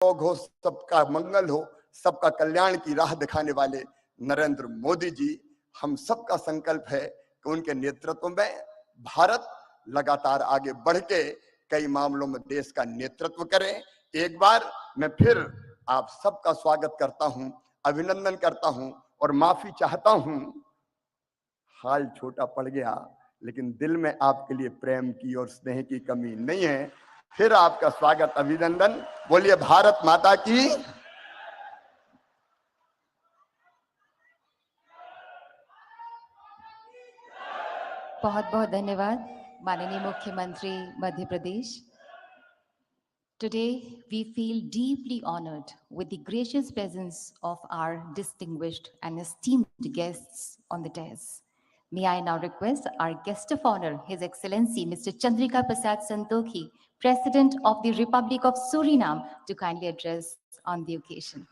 योग हो, सबका मंगल हो, सबका कल्याण की राह दिखाने वाले नरेंद्र मोदी जी, हम सबका संकल्प है कि उनके नेतृत्व में भारत लगातार आगे बढ़ के कई मामलों में देश का नेतृत्व करे। एक बार मैं फिर आप सबका स्वागत करता हूं, अभिनंदन करता हूं और माफी चाहता हूं। हाल छोटा पड़ गया, लेकिन दिल में आपके लिए प्रेम की और स्नेह की कमी नहीं है। फिर आपका स्वागत, अभिनंदन। बोलिए भारत माता की। बहुत बहुत धन्यवाद माननीय मुख्यमंत्री Madhya Pradesh. Today, we feel deeply honored with the gracious presence of our distinguished and esteemed guests on the dais. May I now request our guest of honor, His Excellency Mr. Chandrika Prasad Santokhi, President of the Republic of Suriname, to kindly address on the occasion.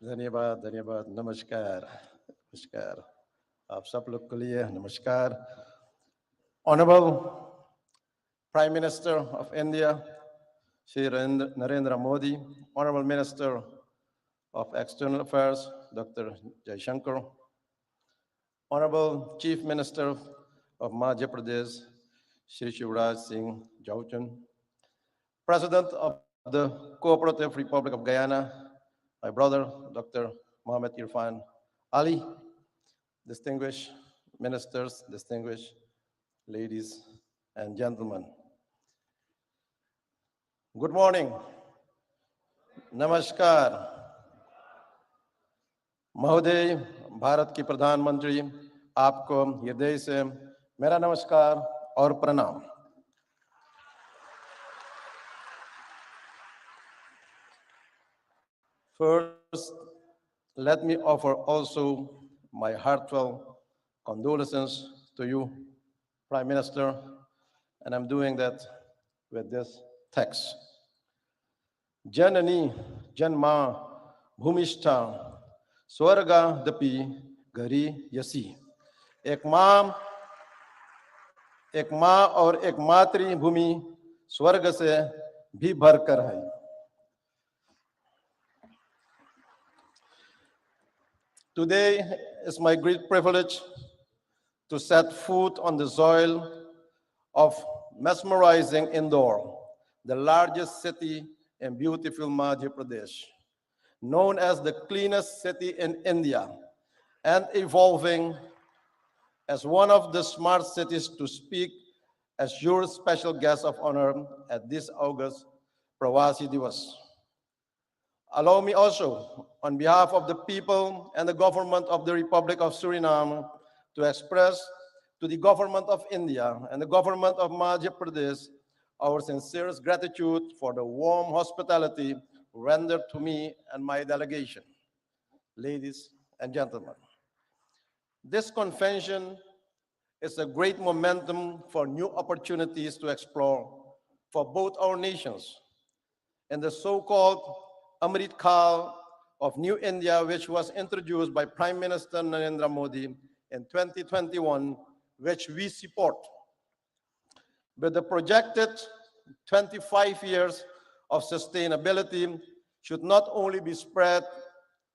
धन्यवाद धन्यवाद। नमस्कार नमस्कार आप सब लोग के लिए नमस्कार। Honourable prime minister of India Shri Narendra Modi, honourable minister of external affairs doctor Jaishankar, honourable chief minister of Madhya Pradesh Shri Shivraj Singh Chauhan, president of the cooperative republic of Guyana, my brother, Dr. Mohammed Irfan Ali, distinguished ministers, distinguished ladies and gentlemen. Good morning. Namaskar. महोदय, भारत की प्रधानमंत्री, आपको हृदय से मेरा नमस्कार और प्रणाम। First, let me offer also my heartfelt condolences to you, Prime Minister, and I'm doing that with this text. Janani Janma Bhumishta Swarga Dapi Gari Yasi. एक माँ और एक मातृभूमि स्वर्ग से भी भरकर है। Today is my great privilege to set foot on the soil of mesmerizing Indore, the largest city in beautiful Madhya Pradesh, known as the cleanest city in India and evolving as one of the smart cities to speak as your special guest of honor at this August Pravasi Divas. Allow me also, on behalf of the people and the government of the Republic of Suriname, to express to the government of India and the government of Madhya Pradesh our sincerest gratitude for the warm hospitality rendered to me and my delegation. Ladies and gentlemen, this convention is a great momentum for new opportunities to explore for both our nations. In the so-called Amrit Kal of New India, which was introduced by Prime Minister Narendra Modi in 2021, which we support. But the projected 25 years of sustainability should not only be spread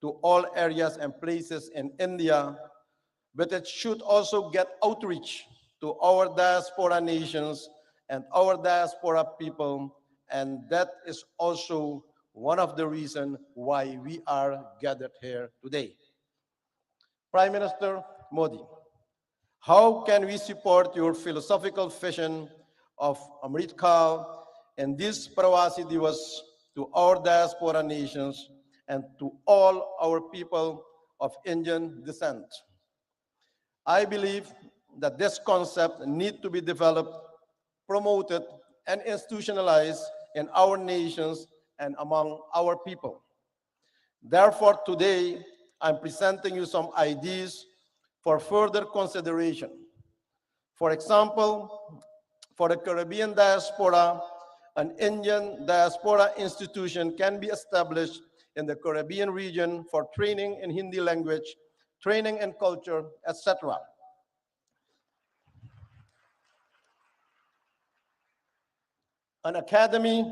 to all areas and places in India, but it should also get outreach to our diaspora nations and our diaspora people, and that is also one of the reasons why we are gathered here today. Prime Minister Modi, how can we support your philosophical vision of Amrit Kal and this Pravasi Divas to our diaspora nations and to all our people of Indian descent? I believe that this concept needs to be developed, promoted, and institutionalized in our nations and among our people. Therefore, today, I'm presenting you some ideas for further consideration. For example, for the Caribbean diaspora, an Indian diaspora institution can be established in the Caribbean region for training in Hindi language, training in culture, etc. An academy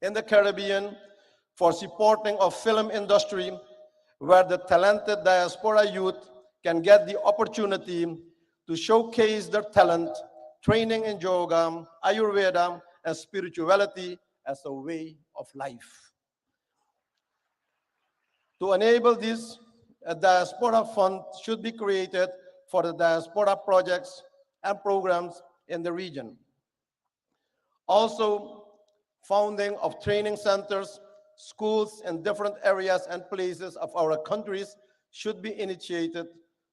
in the Caribbean for supporting of film industry where the talented diaspora youth can get the opportunity to showcase their talent, training in yoga, Ayurveda, and spirituality as a way of life. To enable this, a diaspora fund should be created for the diaspora projects and programs in the region. Also, founding of training centers, schools in different areas and places of our countries should be initiated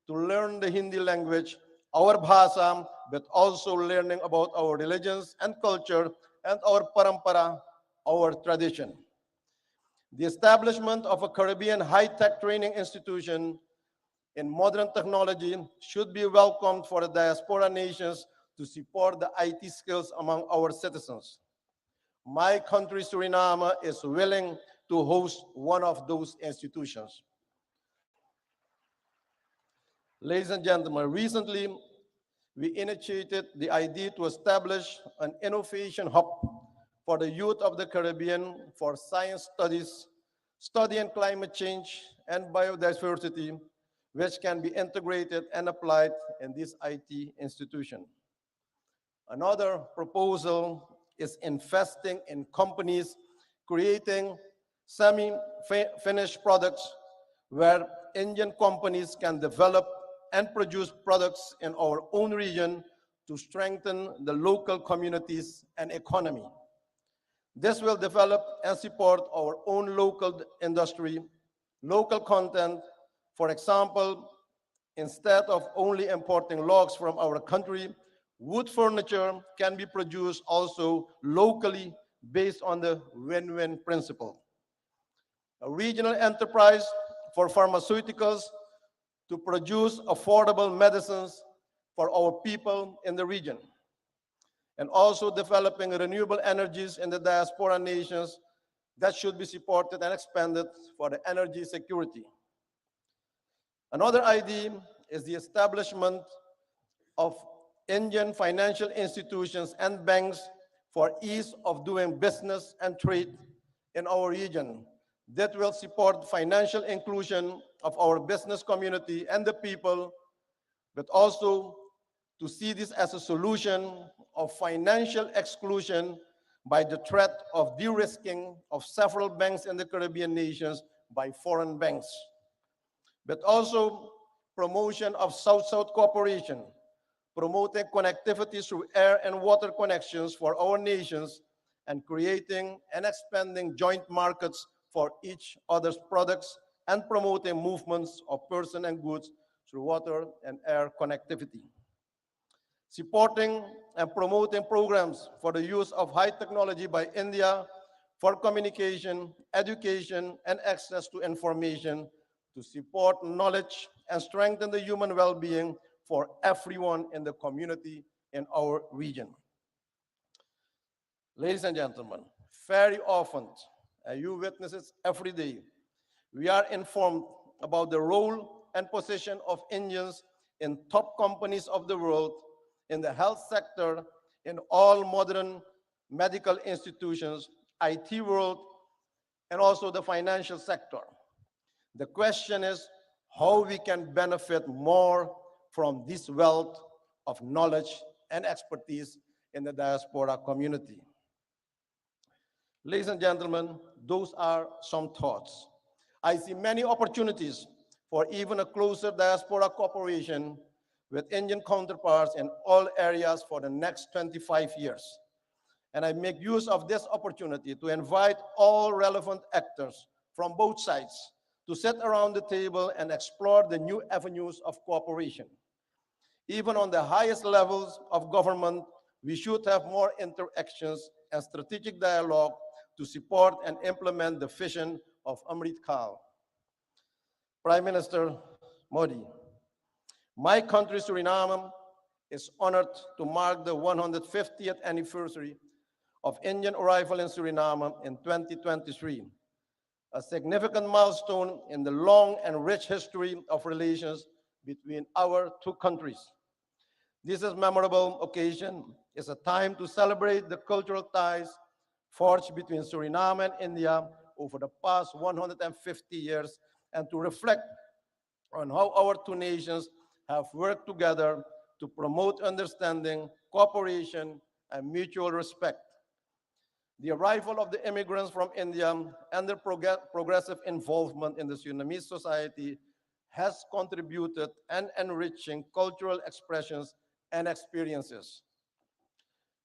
to learn the Hindi language, our bhasha, but also learning about our religions and culture and our parampara, our tradition. The establishment of a Caribbean high-tech training institution in modern technology should be welcomed for the diaspora nations to support the IT skills among our citizens. My country, Suriname, is willing to host one of those institutions. Ladies and gentlemen, recently we initiated the idea to establish an innovation hub for the youth of the Caribbean for science studies, study in climate change and biodiversity, which can be integrated and applied in this IT institution. Another proposal is investing in companies creating semi-finished products where Indian companies can develop and produce products in our own region to strengthen the local communities and economy. This will develop and support our own local industry, local content. For example, instead of only importing logs from our country, wood furniture can be produced also locally based on the win-win principle. A regional enterprise for pharmaceuticals to produce affordable medicines for our people in the region. And also developing renewable energies in the diaspora nations that should be supported and expanded for the energy security. Another idea is the establishment of Indian financial institutions and banks for ease of doing business and trade in our region that will support financial inclusion of our business community and the people, but also to see this as a solution of financial exclusion by the threat of de-risking of several banks in the Caribbean nations by foreign banks, but also promotion of South-South cooperation, promoting connectivity through air and water connections for our nations, and creating and expanding joint markets for each other's products, and promoting movements of persons and goods through water and air connectivity. Supporting and promoting programs for the use of high technology by India for communication, education, and access to information to support knowledge and strengthen the human well-being for everyone in the community in our region. Ladies and gentlemen, very often, and you witness it every day, we are informed about the role and position of Indians in top companies of the world, in the health sector, in all modern medical institutions, IT world, and also the financial sector. The question is how we can benefit more from this wealth of knowledge and expertise in the diaspora community. Ladies and gentlemen, those are some thoughts. I see many opportunities for even a closer diaspora cooperation with Indian counterparts in all areas for the next 25 years. And I make use of this opportunity to invite all relevant actors from both sides to sit around the table and explore the new avenues of cooperation. Even on the highest levels of government, we should have more interactions and strategic dialogue to support and implement the vision of Amrit Kaal. Prime Minister Modi, my country, Suriname, is honored to mark the 150th anniversary of Indian arrival in Suriname in 2023, a significant milestone in the long and rich history of relations between our two countries. This is a memorable occasion. It's a time to celebrate the cultural ties forged between Suriname and India over the past 150 years and to reflect on how our two nations have worked together to promote understanding, cooperation, and mutual respect. The arrival of the immigrants from India and their progressive involvement in the Surinamese society has contributed and enriching cultural expressions and experiences.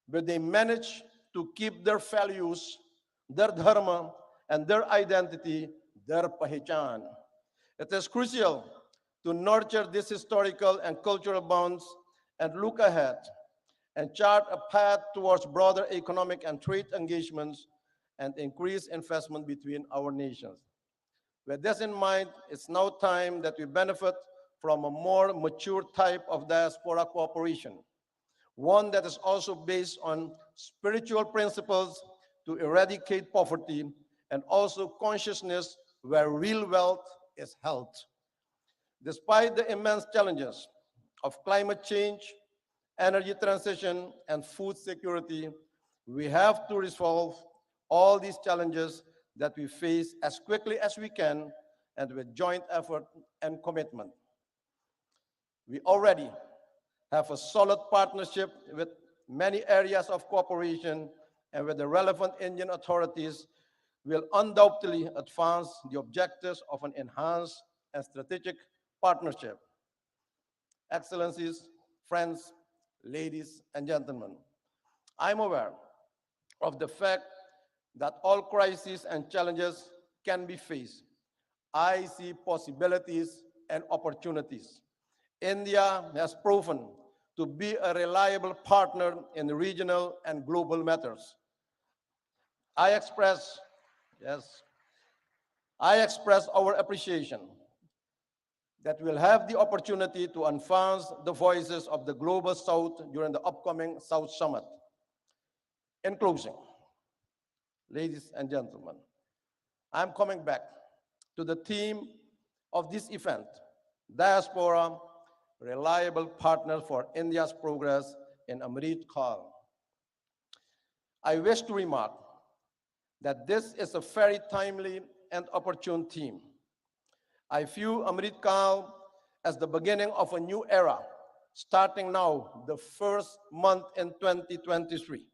But they managed to keep their values, their dharma, and their identity, their pahichan. It is crucial to nurture these historical and cultural bonds and look ahead and chart a path towards broader economic and trade engagements and increased investment between our nations. With this in mind, it's now time that we benefit from a more mature type of diaspora cooperation, one that is also based on spiritual principles to eradicate poverty and also consciousness where real wealth is held. Despite the immense challenges of climate change, energy transition, and food security, we have to resolve all these challenges that we face as quickly as we can and with joint effort and commitment. We already have a solid partnership with many areas of cooperation, and with the relevant Indian authorities will undoubtedly advance the objectives of an enhanced and strategic partnership. Excellencies, friends, ladies and gentlemen, I'm aware of the fact that all crises and challenges can be faced. I see possibilities and opportunities. India has proven to be a reliable partner in regional and global matters. I express, yes, I express our appreciation that we'll have the opportunity to advance the voices of the Global South during the upcoming South Summit. In closing, ladies and gentlemen, I'm coming back to the theme of this event, Diaspora, Reliable Partner for India's Progress in Amrit Kaal. I wish to remark that this is a very timely and opportune theme. I view Amrit Kaal as the beginning of a new era, starting now, the first month in 2023.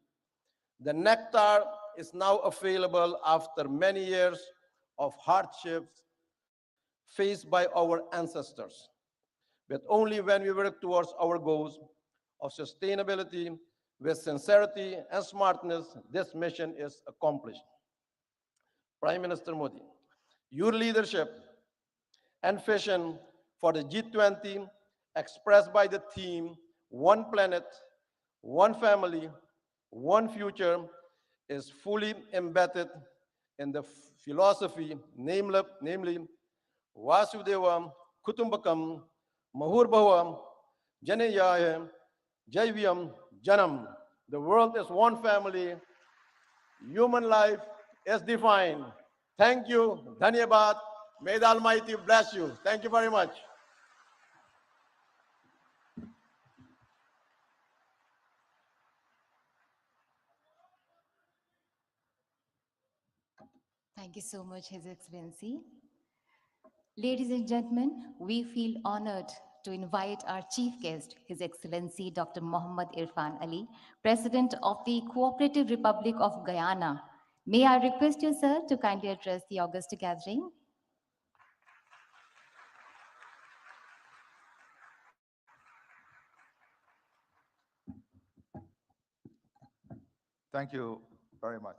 The nectar is now available after many years of hardships faced by our ancestors. But only when we work towards our goals of sustainability with sincerity and smartness, this mission is accomplished. Prime Minister Modi, your leadership and vision for the G20 expressed by the theme, One Planet, One Family, One Future, is fully embedded in the philosophy, namely Vasudeva Kutumbakam Mahurbhava Janeyaya Jaivyam Janam. The world is one family. Human life is divine. Thank you. Dhanyabad. May the Almighty bless you. Thank you very much. Thank you so much, His Excellency. Ladies and gentlemen, we feel honored to invite our chief guest, His Excellency Dr. Muhammad Irfan Ali, President of the Cooperative Republic of Guyana. May I request you, sir, to kindly address the august gathering? Thank you very much.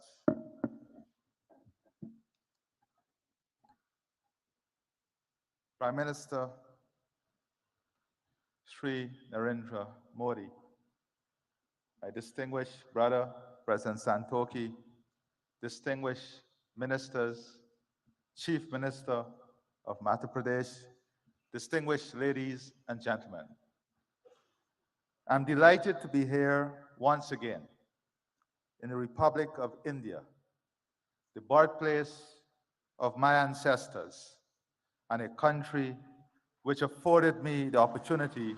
Prime Minister Shri Narendra Modi, my distinguished brother, President Santokhi, distinguished ministers, Chief Minister of Madhya Pradesh, distinguished ladies and gentlemen. I'm delighted to be here once again in the Republic of India, the birthplace of my ancestors, and a country which afforded me the opportunity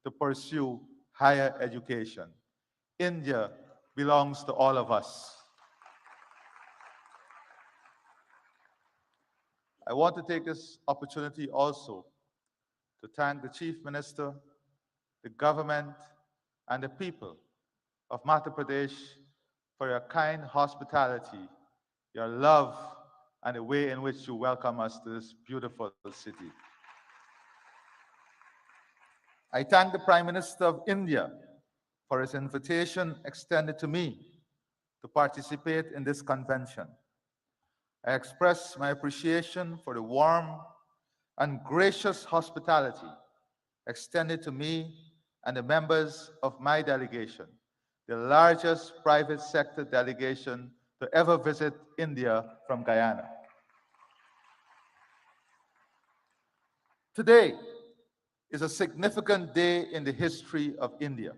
to pursue higher education. India belongs to all of us. I want to take this opportunity also to thank the Chief Minister, the government, and the people of Madhya Pradesh for your kind hospitality, your love, and the way in which you welcome us to this beautiful city. I thank the Prime Minister of India for his invitation extended to me to participate in this convention. I express my appreciation for the warm and gracious hospitality extended to me and the members of my delegation, the largest private sector delegation to ever visit India from Guyana. Today is a significant day in the history of India,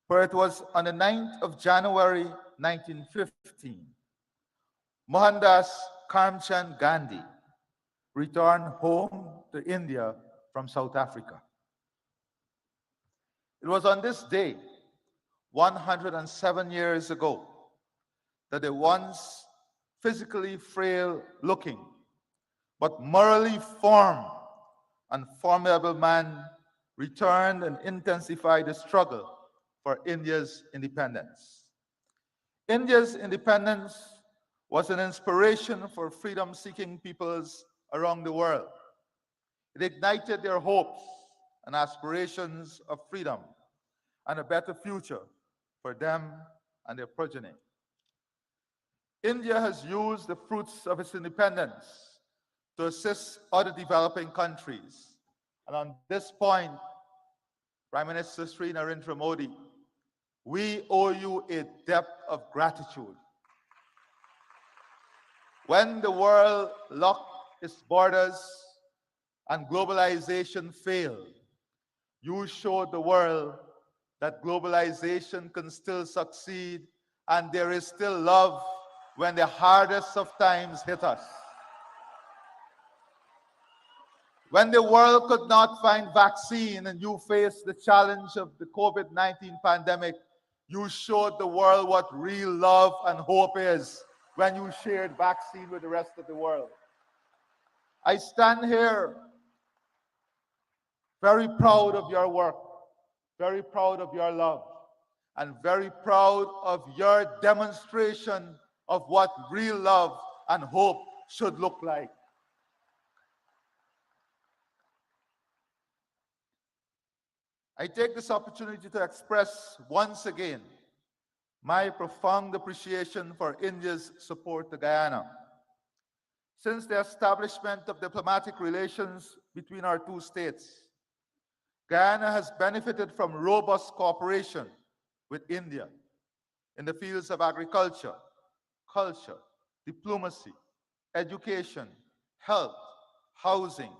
for it was on the 9th of January 1915, Mohandas Karamchand Gandhi returned home to India from South Africa. It was on this day, 107 years ago, that the once physically frail-looking but morally firm and formidable man returned and intensified the struggle for India's independence. India's independence was an inspiration for freedom-seeking peoples around the world. It ignited their hopes and aspirations of freedom and a better future for them and their progeny. India has used the fruits of its independence to assist other developing countries. And on this point, Prime Minister Sri Narendra Modi, we owe you a debt of gratitude. When the world locked its borders and globalization failed, you showed the world that globalization can still succeed and there is still love when the hardest of times hit us. When the world could not find vaccine and you faced the challenge of the COVID-19 pandemic, you showed the world what real love and hope is when you shared vaccine with the rest of the world. I stand here very proud of your work, very proud of your love, and very proud of your demonstration of what real love and hope should look like. I take this opportunity to express once again my profound appreciation for India's support to Guyana. Since the establishment of diplomatic relations between our two states, Guyana has benefited from robust cooperation with India in the fields of agriculture, culture, diplomacy, education, health, housing,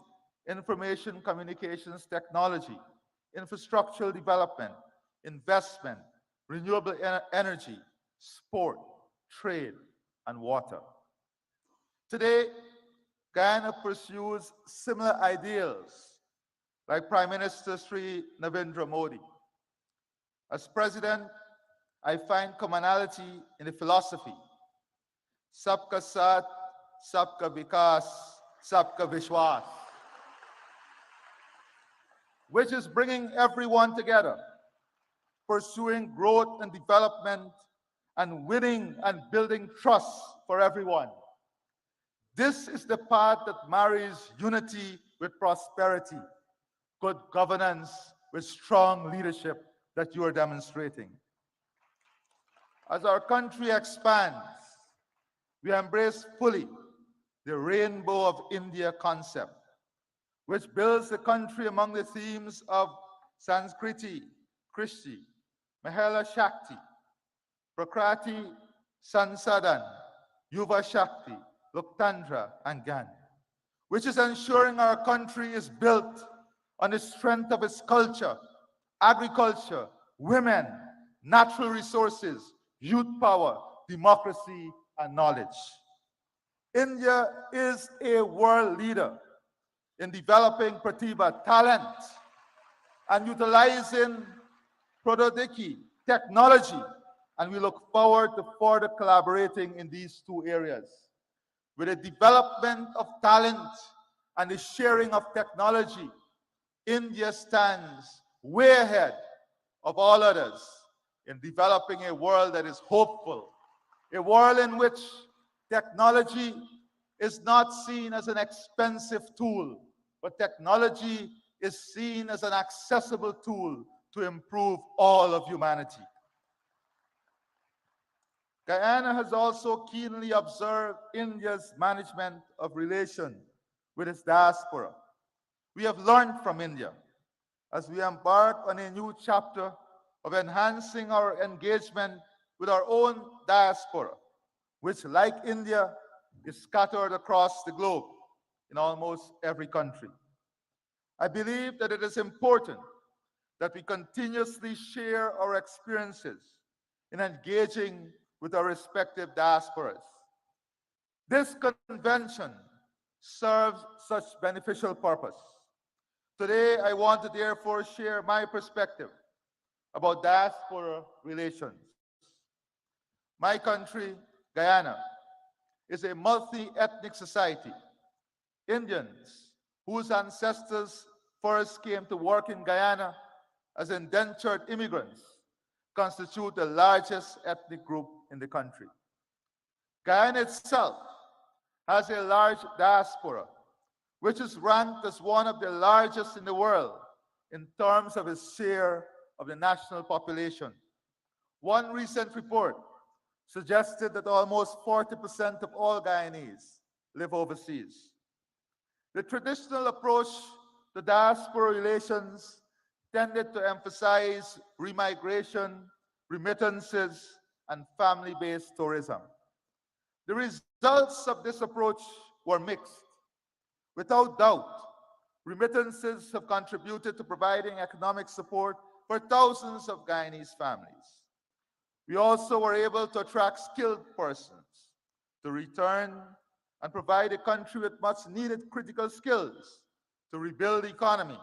information communications technology, infrastructural development, investment, renewable energy, sport, trade, and water. Today, Guyana pursues similar ideals like Prime Minister Sri Narendra Modi. As President, I find commonality in the philosophy, Sabka Saath, Sabka Vikas, Sabka Vishwas, which is bringing everyone together, pursuing growth and development, and winning and building trust for everyone. This is the path that marries unity with prosperity, good governance with strong leadership that you are demonstrating. As our country expands, we embrace fully the Rainbow of India concept, which builds the country among the themes of Sanskriti, Krishti, Mahela Shakti, Prakriti, Sansadan, Yuva Shakti, Loktandra, and Gyan, which is ensuring our country is built on the strength of its culture, agriculture, women, natural resources, youth power, democracy, and knowledge. India is a world leader in developing Pratibha talent and utilizing Prodiki technology, and we look forward to further collaborating in these two areas. With the development of talent and the sharing of technology, India stands way ahead of all others in developing a world that is hopeful, a world in which technology is not seen as an expensive tool, but technology is seen as an accessible tool to improve all of humanity. Guyana has also keenly observed India's management of relations with its diaspora. We have learned from India as we embark on a new chapter of enhancing our engagement with our own diaspora, which, like India, is scattered across the globe in almost every country. I believe that it is important that we continuously share our experiences in engaging with our respective diasporas. This convention serves such beneficial purpose. Today, I want to therefore share my perspective about diaspora relations. My country, Guyana, is a multi-ethnic society. Indians, whose ancestors first came to work in Guyana as indentured immigrants, constitute the largest ethnic group in the country. Guyana itself has a large diaspora, which is ranked as one of the largest in the world in terms of its share of the national population. One recent report suggested that almost 40% of all Guyanese live overseas. The traditional approach to diaspora relations tended to emphasize remigration, remittances, and family-based tourism. The results of this approach were mixed. Without doubt, remittances have contributed to providing economic support for thousands of Guyanese families. We also were able to attract skilled persons to return and provide the country with much needed critical skills to rebuild the economy,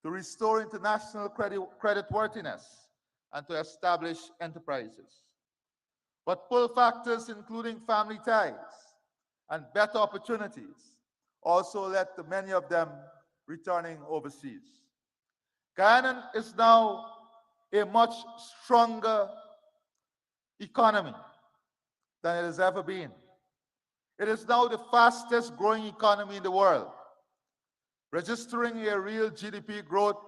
to restore international creditworthiness, and to establish enterprises. But pull factors including family ties and better opportunities also led to many of them returning overseas. Guyana is now a much stronger economy than it has ever been. It is now the fastest growing economy in the world, registering a real GDP growth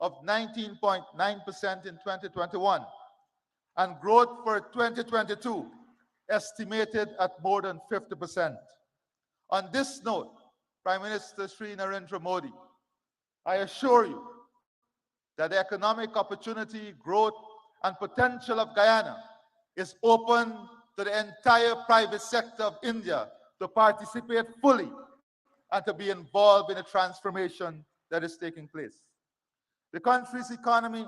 of 19.9% in 2021 and growth for 2022 estimated at more than 50%. On this note, Prime Minister Shri Narendra Modi, I assure you that the economic opportunity, growth, and potential of Guyana is open to the entire private sector of India to participate fully and to be involved in the transformation that is taking place. The country's economy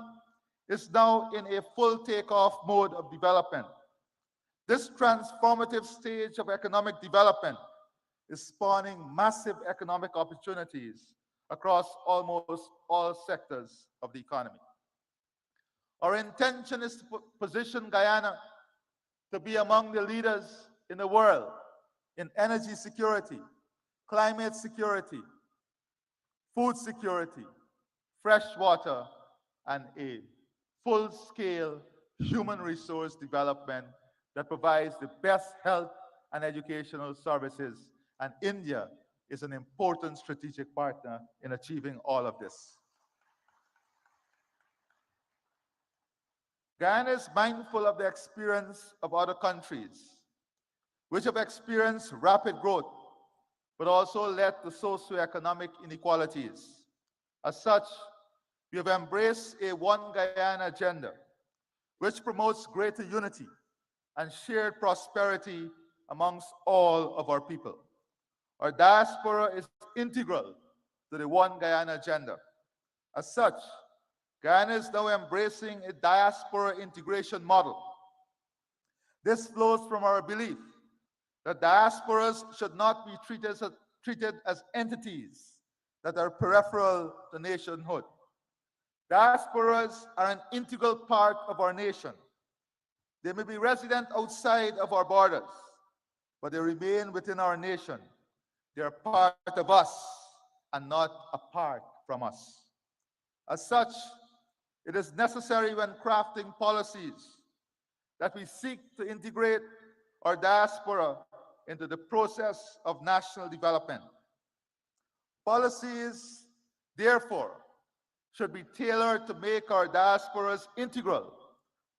is now in a full takeoff mode of development. This transformative stage of economic development is spawning massive economic opportunities across almost all sectors of the economy. Our intention is to position Guyana to be among the leaders in the world in energy security, climate security, food security, fresh water, and a full-scale human resource development that provides the best health and educational services, and India is an important strategic partner in achieving all of this. Guyana is mindful of the experience of other countries, which have experienced rapid growth, but also led to socioeconomic inequalities. As such, we have embraced a One Guyana agenda, which promotes greater unity and shared prosperity amongst all of our people. Our diaspora is integral to the One Guyana agenda. As such, Guyana is now embracing a diaspora integration model. This flows from our belief that diasporas should not be treated as entities that are peripheral to nationhood. Diasporas are an integral part of our nation. They may be resident outside of our borders, but they remain within our nation. They are part of us and not apart from us. As such, it is necessary when crafting policies that we seek to integrate our diaspora into the process of national development. Policies, therefore, should be tailored to make our diasporas integral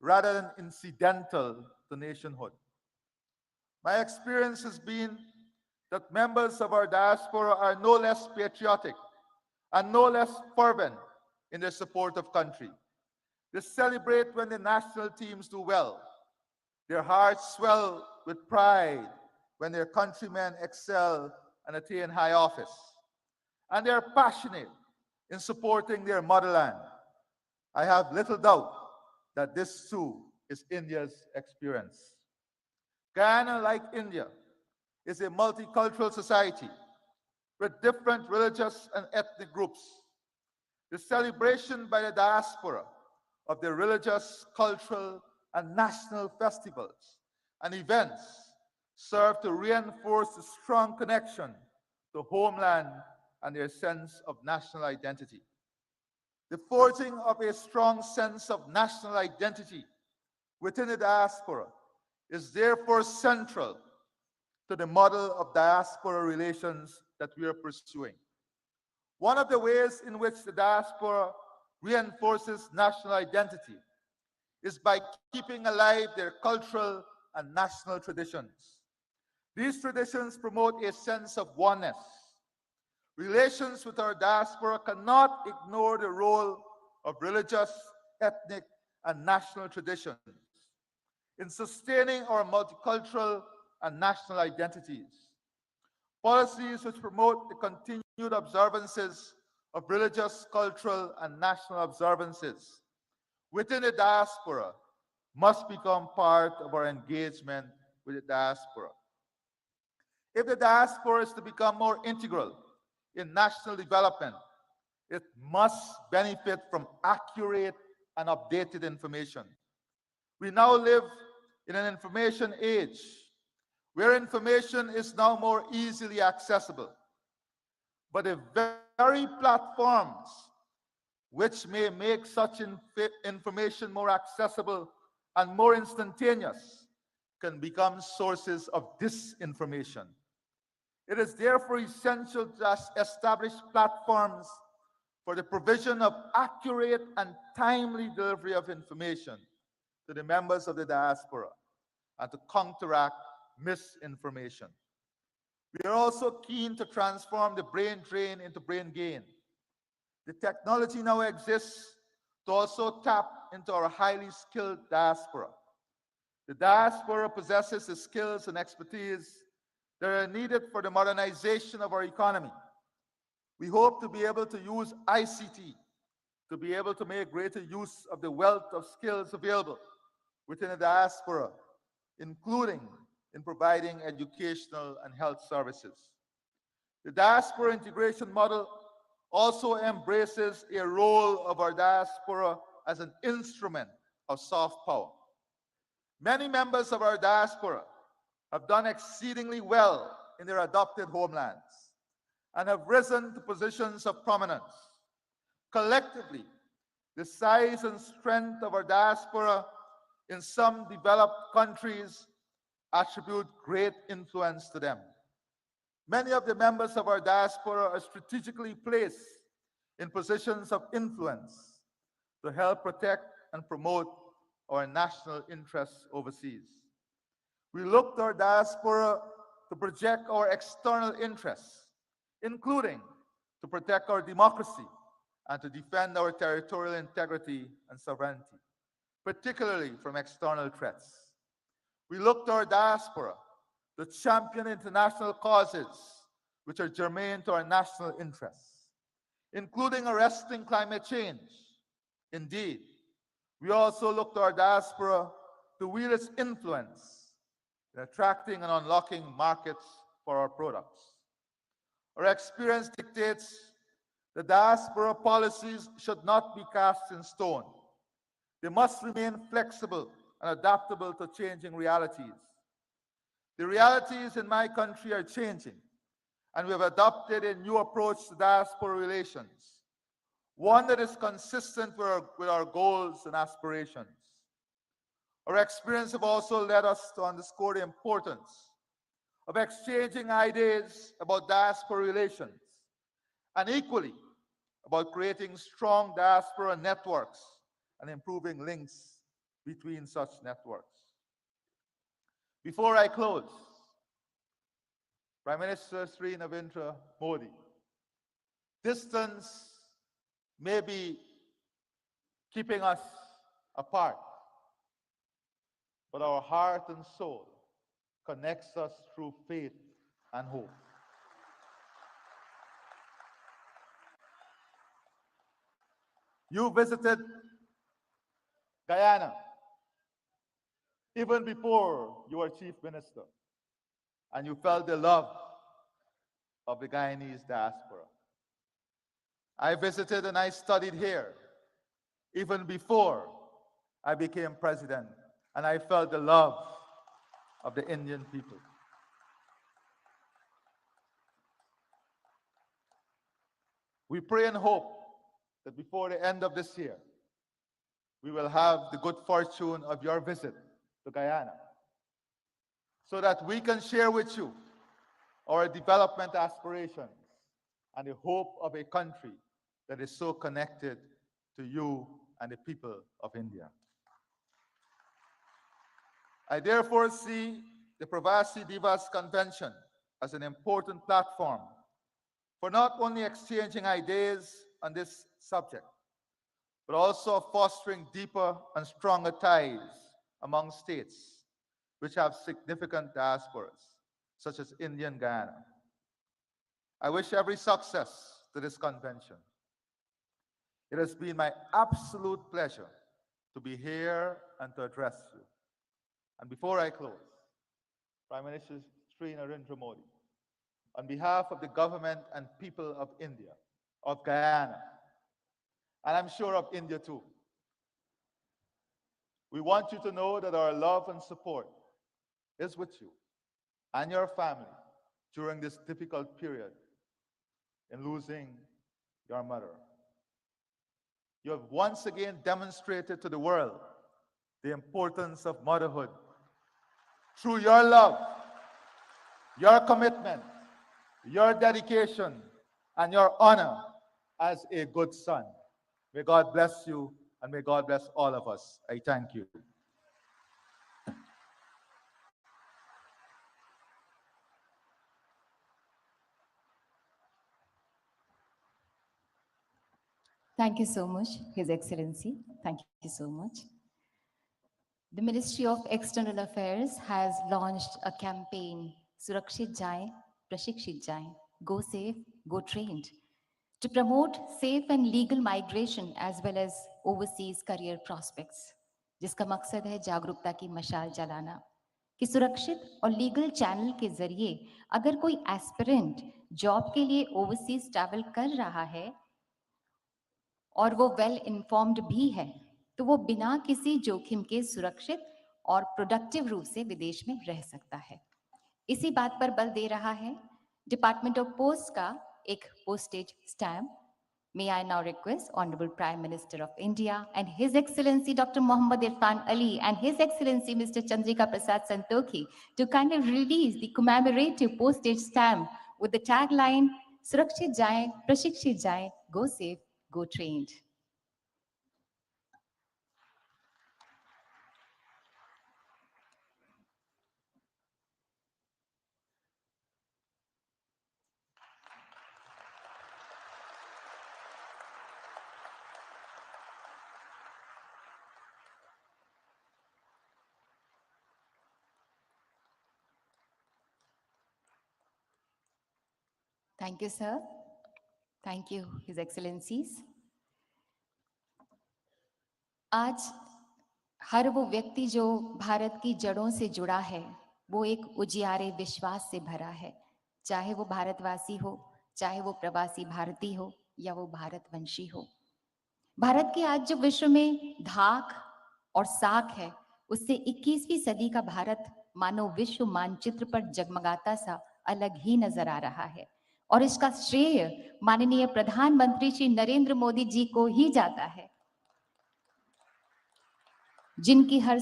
rather than incidental to nationhood. My experience has been that members of our diaspora are no less patriotic and no less fervent in their support of country. They celebrate when the national teams do well. Their hearts swell with pride when their countrymen excel and attain high office. And they are passionate in supporting their motherland. I have little doubt that this too is India's experience. Guyana, like India, is a multicultural society with different religious and ethnic groups. The celebration by the diaspora of their religious, cultural, and national festivals and events serve to reinforce the strong connection to homeland and their sense of national identity. The forging of a strong sense of national identity within the diaspora is therefore central to the model of diaspora relations that we are pursuing. One of the ways in which the diaspora reinforces national identity is by keeping alive their cultural and national traditions. These traditions promote a sense of oneness. Relations with our diaspora cannot ignore the role of religious, ethnic, and national traditions in sustaining our multicultural and national identities. Policies which promote the continued observances of religious, cultural, and national observances within the diaspora must become part of our engagement with the diaspora. If the diaspora is to become more integral in national development, it must benefit from accurate and updated information. We now live in an information age where information is now more easily accessible. But the very platforms which may make such information more accessible and more instantaneous can become sources of disinformation. It is therefore essential to establish platforms for the provision of accurate and timely delivery of information to the members of the diaspora and to counteract misinformation. We are also keen to transform the brain drain into brain gain. The technology now exists to also tap into our highly skilled diaspora. The diaspora possesses the skills and expertise that are needed for the modernization of our economy. We hope to be able to use ICT to be able to make greater use of the wealth of skills available within the diaspora, including in providing educational and health services. The diaspora integration model also embraces a role of our diaspora as an instrument of soft power. Many members of our diaspora have done exceedingly well in their adopted homelands and have risen to positions of prominence. Collectively, the size and strength of our diaspora in some developed countries attribute great influence to them. Many of the members of our diaspora are strategically placed in positions of influence to help protect and promote our national interests overseas. We look to our diaspora to project our external interests, including to protect our democracy and to defend our territorial integrity and sovereignty, particularly from external threats. We look to our diaspora to champion international causes which are germane to our national interests, including arresting climate change, Indeed, we also look to our diaspora to wield its influence in attracting and unlocking markets for our products. Our experience dictates the diaspora policies should not be cast in stone. They must remain flexible and adaptable to changing realities. The realities in my country are changing, and we have adopted a new approach to diaspora relations, one that is consistent with our goals and aspirations. Our experience have also led us to underscore the importance of exchanging ideas about diaspora relations, and equally about creating strong diaspora networks and improving links between such networks. Before I close, Prime Minister Sri Narendra Modi, distance may be keeping us apart, but our heart and soul connects us through faith and hope. You visited Guyana even before you were Chief Minister, and you felt the love of the Guyanese diaspora. I visited and I studied here even before I became president, and I felt the love of the Indian people. We pray and hope that before the end of this year, we will have the good fortune of your visit to Guyana, so that we can share with you our development aspirations and the hope of a country that is so connected to you and the people of India. I therefore see the Pravasi Divas Convention as an important platform for not only exchanging ideas on this subject, but also fostering deeper and stronger ties among states which have significant diasporas, such as Indian Guyana. I wish every success to this convention. It has been my absolute pleasure to be here and to address you. And before I close, Prime Minister Sri Narendra Modi, on behalf of the government and people of India, of Guyana, and I'm sure of India too, we want you to know that our love and support is with you and your family during this difficult period in losing your mother. You have once again demonstrated to the world the importance of motherhood through your love, your commitment, your dedication, and your honor as a good son. May God bless you, and may God bless all of us. I thank you. Thank you so much, His Excellency. Thank you so much. The Ministry of External Affairs has launched a campaign, Surakshit Jaye, Prashikshit Jaye, Go Safe, Go Trained, to promote safe and legal migration as well as overseas career prospects, जिसका मकसद है जागरूकता की मशाल जलाना कि सुरक्षित और लीगल चैनल के जरिए अगर कोई एस्पिरेंट जॉब के लिए ओवरसीज ट्रैवल कर रहा है और वो वेल इन्फॉर्म्ड भी है तो वो बिना किसी जोखिम के सुरक्षित और प्रोडक्टिव रूप से विदेश में रह सकता है। इसी बात पर बल दे रहा है डिपार्टमेंट ऑफ पोस्ट का एक postage stamp. May I now request Honorable Prime Minister of India and His Excellency Dr. Mohammad Irfan Ali and His Excellency Mr. Chandrika Prasad Santokhi to kindly release the commemorative postage stamp with the tagline, Surakshit Jaye, Prashikshit Jaye, Go Safe, Go Trained. Thank you, sir. Thank you, His Excellencies. आज हर वो व्यक्ति जो भारत की जड़ों से जुड़ा है वो एक उजियारे विश्वास से भरा है, चाहे वो भारतवासी हो, चाहे वो प्रवासी भारतीय हो या वो भारतवंशी हो। भारत की आज जो विश्व में धाक और साख है, उससे 21वीं सदी का भारत मानो विश्व मानचित्र पर जगमगाता सा अलग ही नजर आ रहा है। और इसका श्रेय माननीय प्रधानमंत्री श्री नरेंद्र मोदी जी को ही जाता है, जिनकी हर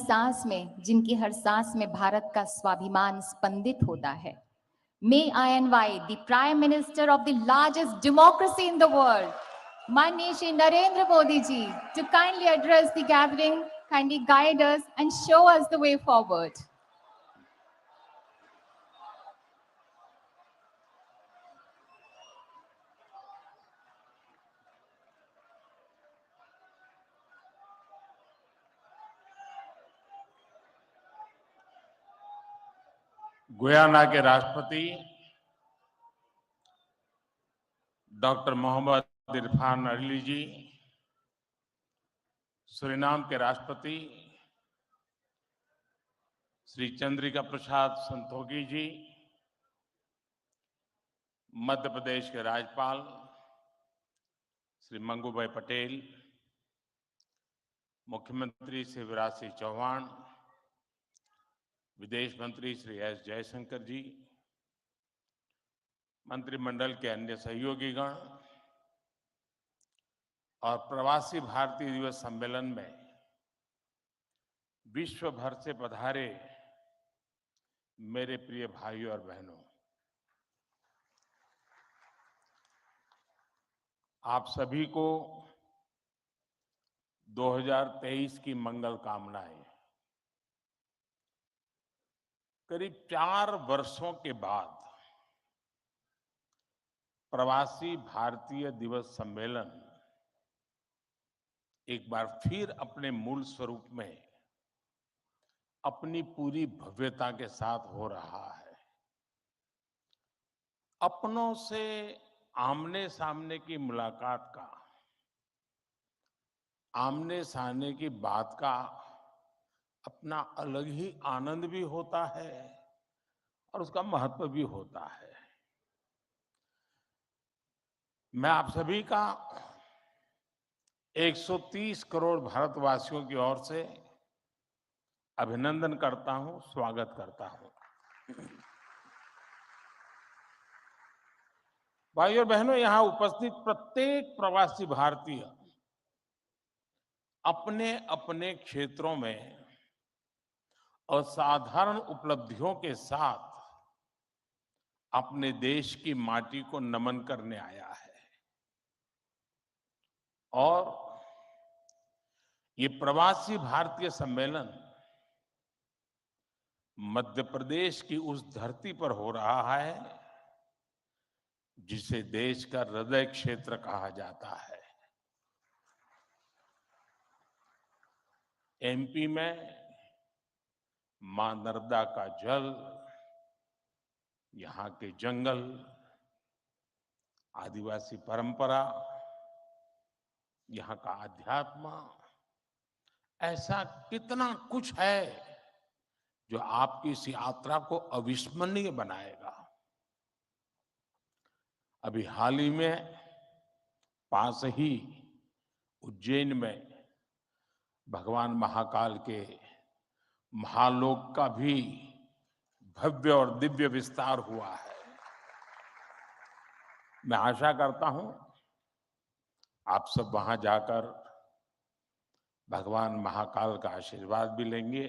सांस में भारत का स्वाभिमान स्पंदित होता है। May I invite the Prime Minister of the largest democracy in the world, Manya Shri Narendra Modi ji, to kindly address the gathering, kindly guide us and show us the way forward. Guyana के राष्ट्रपति doctor Mohammad Irfan Ali जी, Suriname के राष्ट्रपति श्री चंद्रिका प्रसाद संतोखी जी, मध्य प्रदेश के राज्यपाल श्री मंगूभाई पटेल, मुख्यमंत्री शिवराज सिंह चौहान, विदेश मंत्री Shri S Jaishankar जी, मंत्रिमंडल के अन्य सहयोगीगण और प्रवासी भारतीय दिवस सम्मेलन में विश्व भर से पधारे मेरे प्रिय भाइयों और बहनों, आप सभी को 2023 की मंगल कामनाएं। करीब 4 वर्षों के बाद प्रवासी भारतीय दिवस सम्मेलन एक बार फिर अपने मूल स्वरूप में अपनी पूरी भव्यता के साथ हो रहा है। अपनों से आमने सामने की मुलाकात का, आमने सामने की बात का अपना अलग ही आनंद भी होता है और उसका महत्व भी होता है। मैं आप सभी का 130 करोड़ भारतवासियों की ओर से अभिनंदन करता हूं, स्वागत करता हूं। भाइयों और बहनों, यहां उपस्थित प्रत्येक प्रवासी भारतीय अपने अपने क्षेत्रों में असाधारण उपलब्धियों के साथ अपने देश की माटी को नमन करने आया है। और ये प्रवासी भारतीय सम्मेलन मध्य प्रदेश की उस धरती पर हो रहा है जिसे देश का हृदय क्षेत्र कहा जाता है। एमपी में मां नर्मदा का जल, यहाँ के जंगल, आदिवासी परंपरा, यहाँ का अध्यात्म, ऐसा कितना कुछ है जो आपकी इस यात्रा को अविस्मरणीय बनाएगा। अभी हाल ही में पास ही उज्जैन में भगवान महाकाल के महालोक का भी भव्य और दिव्य विस्तार हुआ है। मैं आशा करता हूं आप सब वहां जाकर भगवान महाकाल का आशीर्वाद भी लेंगे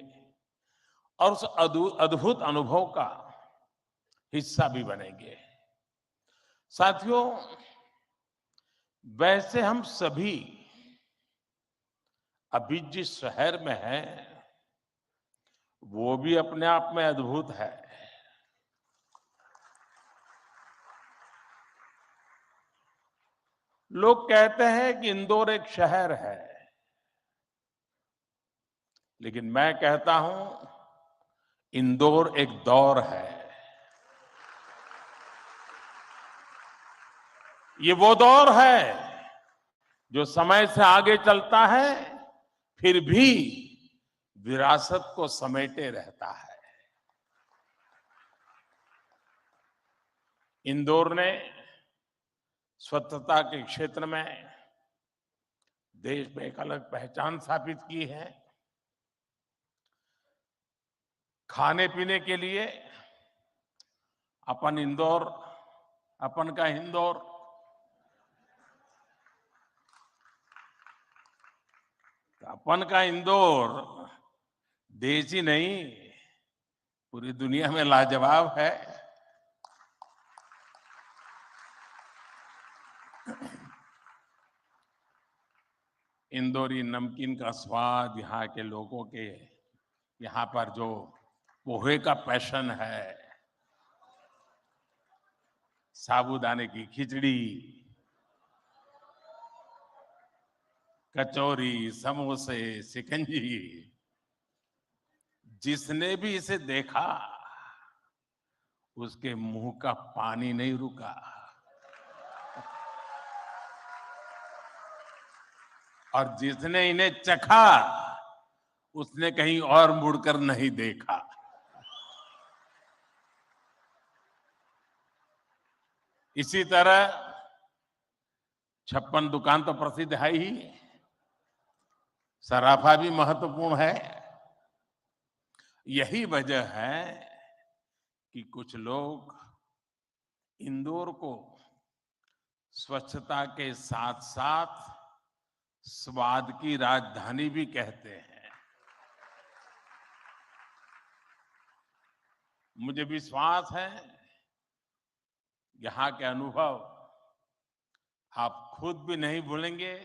और उस अद्भुत अनुभव का हिस्सा भी बनेंगे। साथियों, वैसे हम सभी अभी जिस शहर में हैं वो भी अपने आप में अद्भुत है। लोग कहते हैं कि इंदौर एक शहर है, लेकिन मैं कहता हूं इंदौर एक दौर है। ये वो दौर है जो समय से आगे चलता है, फिर भी विरासत को समेटे रहता है। इंदौर ने स्वच्छता के क्षेत्र में देश में एक अलग पहचान स्थापित की है। खाने पीने के लिए अपन इंदौर, अपन का इंदौर, अपन का इंदौर देश ही नहीं पूरी दुनिया में लाजवाब है। इंदौरी नमकीन का स्वाद, यहाँ के लोगों के यहाँ पर जो पोहे का पैशन है, साबूदाने की खिचड़ी, कचौरी, समोसे, शिकंजी, जिसने भी इसे देखा उसके मुंह का पानी नहीं रुका। और जिसने इन्हें चखा उसने कहीं और मुड़कर नहीं देखा। इसी तरह 56 दुकान तो प्रसिद्ध है ही, सराफा भी महत्वपूर्ण है। यही वजह है कि कुछ लोग इंदौर को स्वच्छता के साथ साथ स्वाद की राजधानी भी कहते हैं। मुझे विश्वास है यहाँ के अनुभव आप खुद भी नहीं भूलेंगे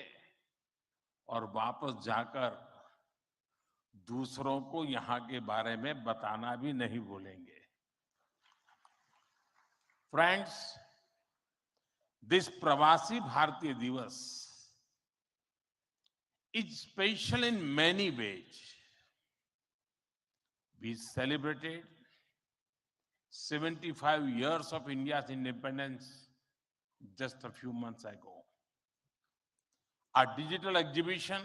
और वापस जाकर दूसरों को यहाँ के बारे में बताना भी नहीं भूलेंगे। फ्रेंड्स, दिस प्रवासी भारतीय दिवस is special in many ways. We celebrated 75 years of India's independence just a few months ago. A digital exhibition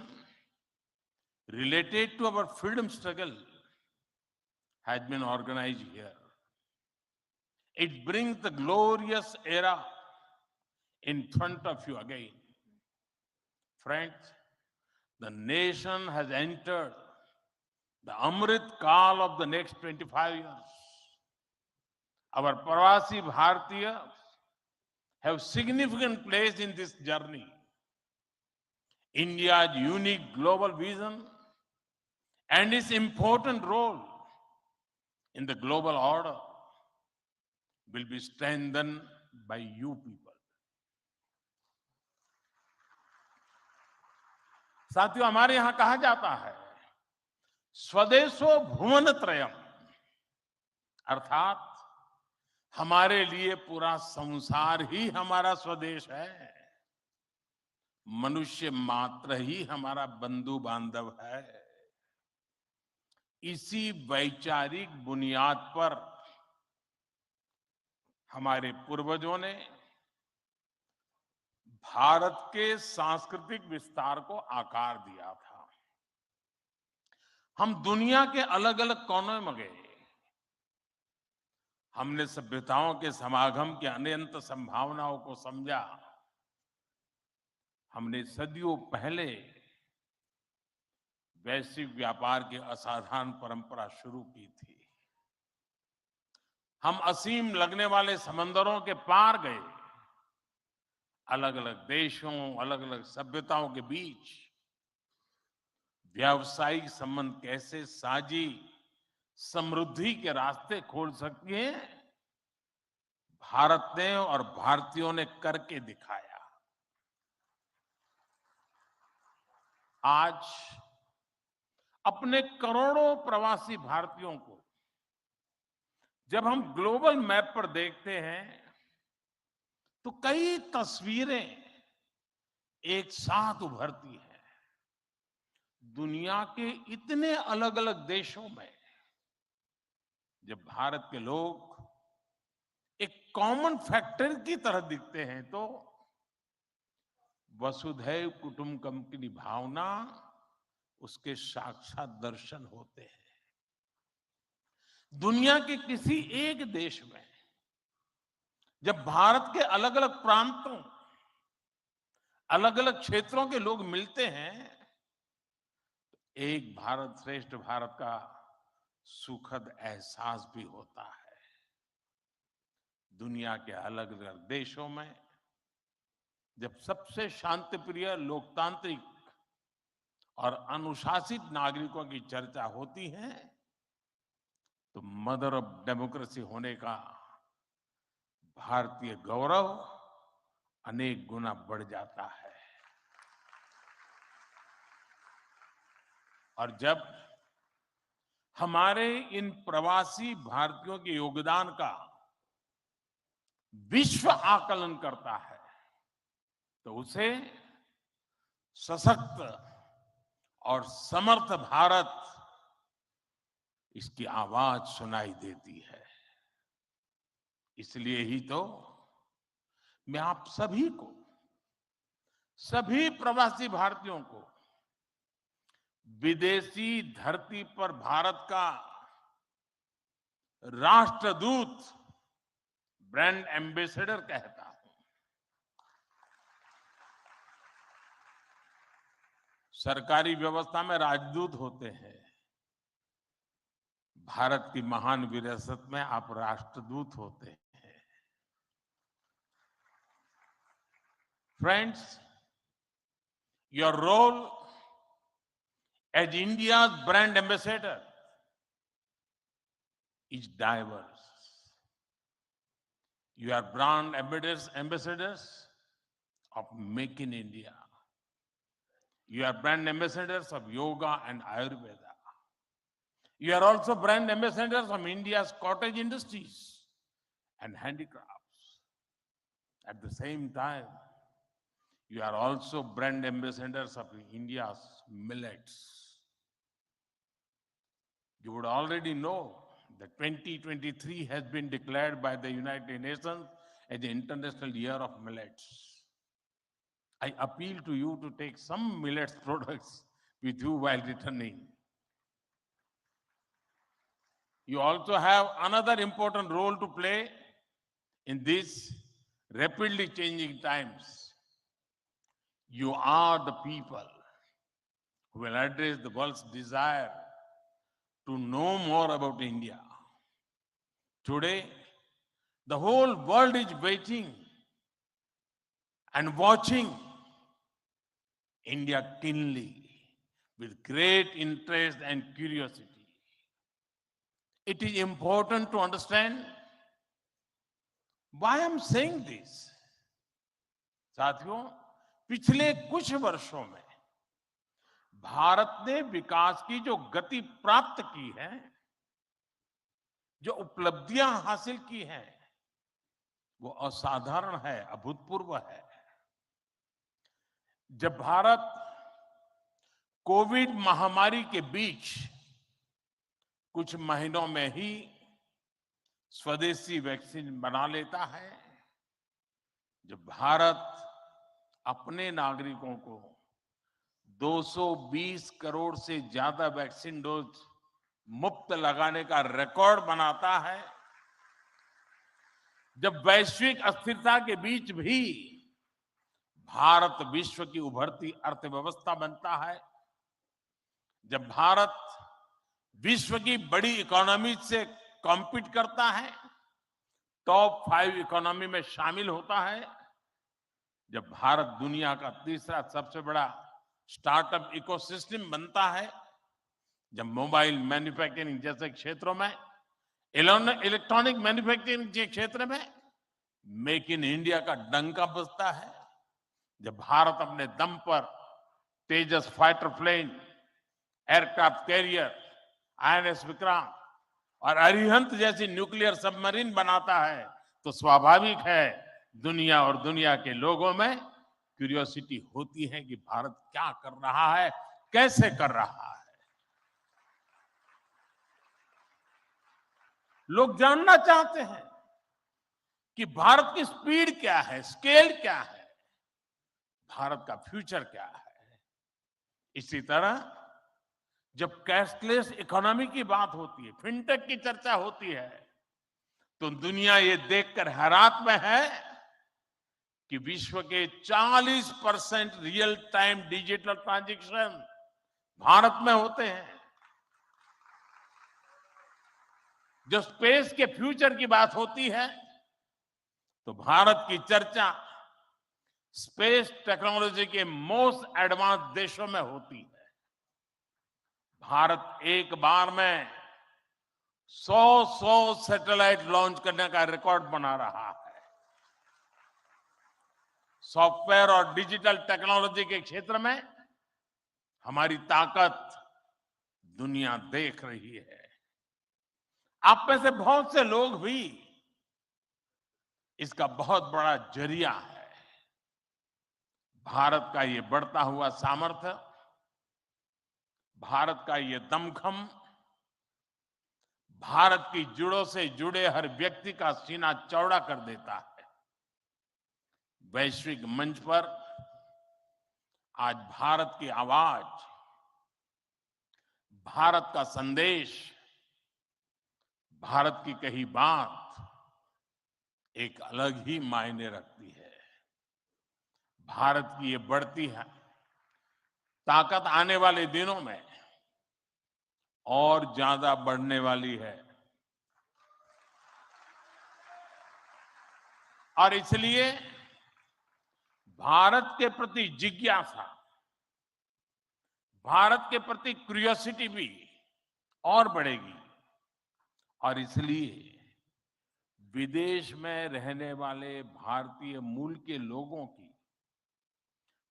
related to our freedom struggle has been organized here. It brings the glorious era in front of you again. Friends, the nation has entered the Amrit Kal of the next 25 years. Our Pravasi Bhartiyas have significant place in this journey. India's unique global vision and its important role in the global order will be strengthened by you people. साथियों, हमारे यहां कहा जाता है स्वदेशो भुवन त्रयम, अर्थात हमारे लिए पूरा संसार ही हमारा स्वदेश है। मनुष्य मात्र ही हमारा बंधु बांधव है। इसी वैचारिक बुनियाद पर हमारे पूर्वजों ने भारत के सांस्कृतिक विस्तार को आकार दिया था। हम दुनिया के अलग अलग कोनों में गए, हमने सभ्यताओं के समागम की अनंत संभावनाओं को समझा। हमने सदियों पहले वैश्विक व्यापार की असाधारण परंपरा शुरू की थी। हम असीम लगने वाले समंदरों के पार गए, अलग अलग देशों, अलग अलग सभ्यताओं के बीच व्यावसायिक संबंध कैसे साझी समृद्धि के रास्ते खोल सकती हैं, भारत ने और भारतीयों ने करके दिखाया। आज अपने करोड़ों प्रवासी भारतीयों को जब हम ग्लोबल मैप पर देखते हैं तो कई तस्वीरें एक साथ उभरती हैं। दुनिया के इतने अलग अलग देशों में जब भारत के लोग एक कॉमन फैक्टर की तरह दिखते हैं तो वसुधैव कुटुंबकम की भावना उसके साक्षात दर्शन होते हैं। दुनिया के किसी एक देश में जब भारत के अलग अलग प्रांतों, अलग अलग क्षेत्रों के लोग मिलते हैं, एक भारत श्रेष्ठ भारत का सुखद एहसास भी होता है। दुनिया के अलग अलग देशों में जब सबसे शांतिप्रिय, लोकतांत्रिक और अनुशासित नागरिकों की चर्चा होती है, तो मदर ऑफ डेमोक्रेसी होने का भारतीय गौरव अनेक गुना बढ़ जाता है। और जब हमारे इन प्रवासी भारतीयों के योगदान का विश्व आकलन करता है, तो उसे सशक्त और समर्थ भारत, इसकी आवाज सुनाई देती है। इसलिए ही तो मैं आप सभी को, सभी प्रवासी भारतीयों को विदेशी धरती पर भारत का राष्ट्रदूत, ब्रांड एम्बेसडर कहता हूं। सरकारी व्यवस्था में राजदूत होते हैं, भारत की महान विरासत में आप राष्ट्रदूत होते हैं। Friends, your role as India's brand ambassador is diverse. You are brand ambassadors of Make in India. You are brand ambassadors of yoga and Ayurveda. You are also brand ambassadors of India's cottage industries and handicrafts. At the same time, you are also brand ambassadors of India's millets. You would already know that 2023 has been declared by the United Nations as the International Year of Millets. I appeal to you to take some millets products with you while returning. You also have another important role to play in these rapidly changing times. You are the people who will address the world's desire to know more about India. Today, the whole world is waiting and watching India keenly with great interest and curiosity. It is important to understand why I'm saying this. साथियों, पिछले कुछ वर्षों में भारत ने विकास की जो गति प्राप्त की है, जो उपलब्धियां हासिल की हैं, वो असाधारण है, अभूतपूर्व है। जब भारत कोविड महामारी के बीच कुछ महीनों में ही स्वदेशी वैक्सीन बना लेता है, जब भारत अपने नागरिकों को 220 करोड़ से ज्यादा वैक्सीन डोज मुफ्त लगाने का रिकॉर्ड बनाता है, जब वैश्विक अस्थिरता के बीच भी भारत विश्व की उभरती अर्थव्यवस्था बनता है, जब भारत विश्व की बड़ी इकोनॉमी से कॉम्पीट करता है, टॉप 5 इकोनॉमी में शामिल होता है, जब भारत दुनिया का तीसरा सबसे बड़ा स्टार्टअप इकोसिस्टम बनता है, जब मोबाइल मैन्युफैक्चरिंग जैसे क्षेत्रों में, इलेक्ट्रॉनिक मैन्युफैक्चरिंग के क्षेत्र में मेक इन इंडिया का डंका बजता है, जब भारत अपने दम पर Tejas fighter plane, aircraft carrier, INS Vikrant और अरिहंत जैसी न्यूक्लियर सबमरीन बनाता है, तो स्वाभाविक है दुनिया और दुनिया के लोगों में क्यूरियोसिटी होती है कि भारत क्या कर रहा है, कैसे कर रहा है। लोग जानना चाहते हैं कि भारत की स्पीड क्या है, स्केल क्या है, भारत का फ्यूचर क्या है। इसी तरह जब कैशलेस इकोनॉमी की बात होती है, फिनटेक की चर्चा होती है, तो दुनिया ये देखकर हैरात में है कि विश्व के 40% real time digital transaction Bharat में होते हैं। जो स्पेस के फ्यूचर की बात होती है, तो भारत की चर्चा स्पेस टेक्नोलॉजी के मोस्ट एडवांस देशों में होती है। भारत एक बार में 100 सैटेलाइट लॉन्च करने का रिकॉर्ड बना रहा है। सॉफ्टवेयर और डिजिटल टेक्नोलॉजी के क्षेत्र में हमारी ताकत दुनिया देख रही है। आप में से बहुत से लोग भी इसका बहुत बड़ा जरिया है। भारत का ये बढ़ता हुआ सामर्थ्य, भारत का ये दमखम, भारत की जड़ों से जुड़े हर व्यक्ति का सीना चौड़ा कर देता है। वैश्विक मंच पर आज भारत की आवाज, भारत का संदेश, भारत की कही बात एक अलग ही मायने रखती है। भारत की ये बढ़ती है ताकत आने वाले दिनों में और ज्यादा बढ़ने वाली है। और इसलिए भारत के प्रति जिज्ञासा, भारत के प्रति क्यूरियोसिटी भी और बढ़ेगी। और इसलिए विदेश में रहने वाले भारतीय मूल के लोगों की,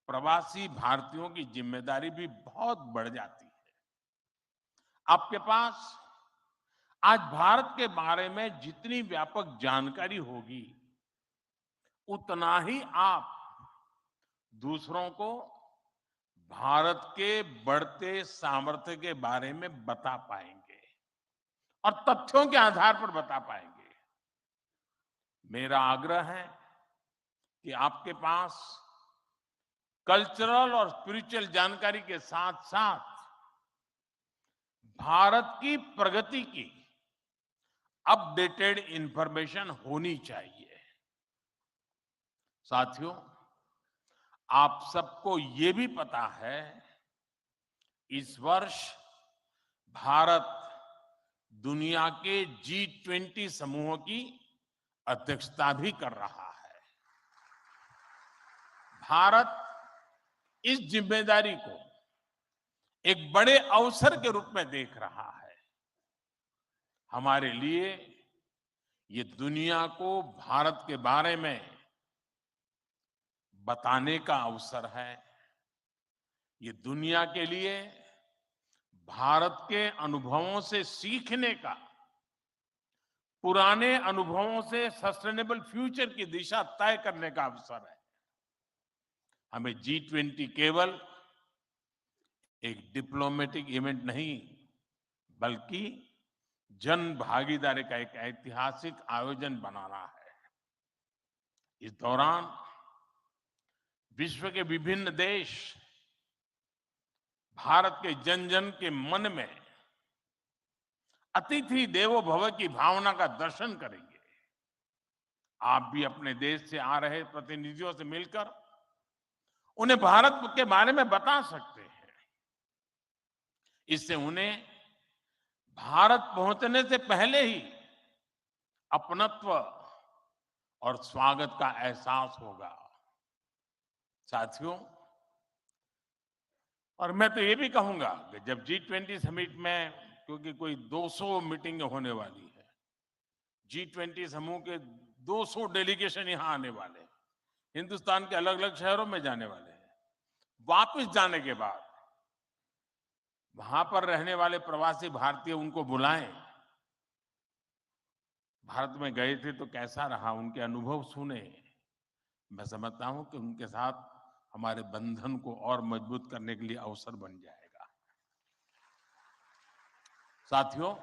प्रवासी भारतीयों की जिम्मेदारी भी बहुत बढ़ जाती है। आपके पास आज भारत के बारे में जितनी व्यापक जानकारी होगी, उतना ही आप दूसरों को भारत के बढ़ते सामर्थ्य के बारे में बता पाएंगे और तथ्यों के आधार पर बता पाएंगे। मेरा आग्रह है कि आपके पास कल्चरल और स्पिरिचुअल जानकारी के साथ साथ भारत की प्रगति की अपडेटेड इंफॉर्मेशन होनी चाहिए। साथियों, आप सबको ये भी पता है, इस वर्ष भारत दुनिया के G20 समूह की अध्यक्षता भी कर रहा है। भारत इस जिम्मेदारी को एक बड़े अवसर के रूप में देख रहा है। हमारे लिए ये दुनिया को भारत के बारे में बताने का अवसर है। ये दुनिया के लिए भारत के अनुभवों से सीखने का, पुराने अनुभवों से सस्टेनेबल फ्यूचर की दिशा तय करने का अवसर है। हमें G20 केवल एक डिप्लोमेटिक इवेंट नहीं, बल्कि जन भागीदारी का एक ऐतिहासिक आयोजन बनाना है। इस दौरान विश्व के विभिन्न देश भारत के जन जन के मन में अतिथि देवो भव की भावना का दर्शन करेंगे। आप भी अपने देश से आ रहे प्रतिनिधियों से मिलकर उन्हें भारत के बारे में बता सकते हैं। इससे उन्हें भारत पहुंचने से पहले ही अपनत्व और स्वागत का एहसास होगा। साथियों, और मैं तो ये भी कहूंगा कि जब G20 समिट में, क्योंकि कोई 200 मीटिंग होने वाली है, G20 समूह के 200 डेलीगेशन यहां आने वाले हैं, हिंदुस्तान के अलग अलग शहरों में जाने वाले हैं। वापस जाने के बाद वहां पर रहने वाले प्रवासी भारतीय उनको बुलाएं। भारत में गए थे तो कैसा रहा, उनके अनुभव सुने। मैं समझता हूं कि उनके साथ हमारे बंधन को और मजबूत करने के लिए अवसर बन जाएगा। साथियों,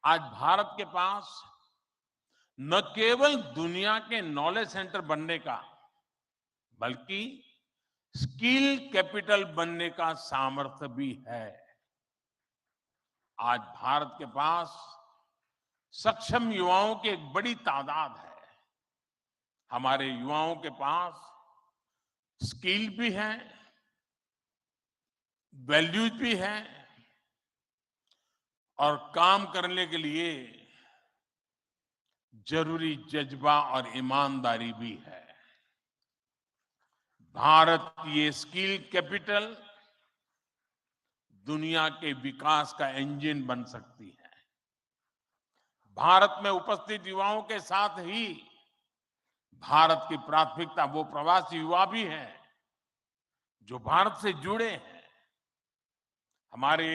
आज भारत के पास न केवल दुनिया के नॉलेज सेंटर बनने का, बल्कि स्किल कैपिटल बनने का सामर्थ्य भी है। आज भारत के पास सक्षम युवाओं की एक बड़ी तादाद है। हमारे युवाओं के पास स्किल भी है, वैल्यूज भी है और काम करने के लिए जरूरी जज्बा और ईमानदारी भी है। भारत की ये स्किल कैपिटल दुनिया के विकास का इंजन बन सकती है। भारत में उपस्थित युवाओं के साथ ही भारत की प्राथमिकता वो प्रवासी युवा भी हैं जो भारत से जुड़े हैं। हमारे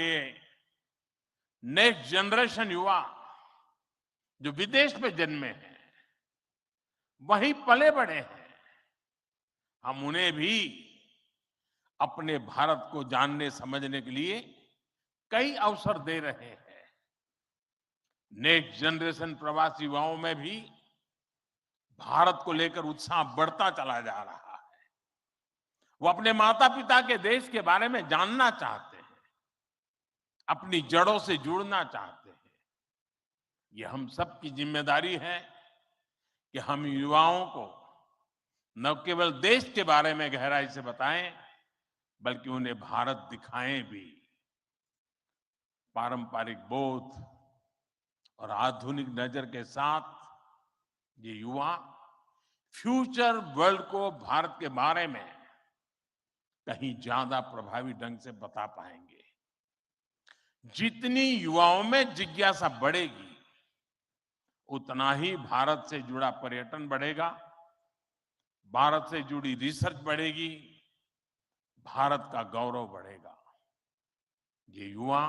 नेक्स्ट जनरेशन युवा जो विदेश में जन्मे हैं, वहीं पले बड़े हैं, हम उन्हें भी अपने भारत को जानने समझने के लिए कई अवसर दे रहे हैं। नेक्स्ट जनरेशन प्रवासी युवाओं में भी भारत को लेकर उत्साह बढ़ता चला जा रहा है। वो अपने माता पिता के देश के बारे में जानना चाहते हैं, अपनी जड़ों से जुड़ना चाहते हैं। ये हम सब की जिम्मेदारी है कि हम युवाओं को न केवल देश के बारे में गहराई से बताएं, बल्कि उन्हें भारत दिखाएं भी। पारंपरिक बोध और आधुनिक नजर के साथ ये युवा फ्यूचर वर्ल्ड को भारत के बारे में कहीं ज्यादा प्रभावी ढंग से बता पाएंगे। जितनी युवाओं में जिज्ञासा बढ़ेगी, उतना ही भारत से जुड़ा पर्यटन बढ़ेगा, भारत से जुड़ी रिसर्च बढ़ेगी, भारत का गौरव बढ़ेगा। ये युवा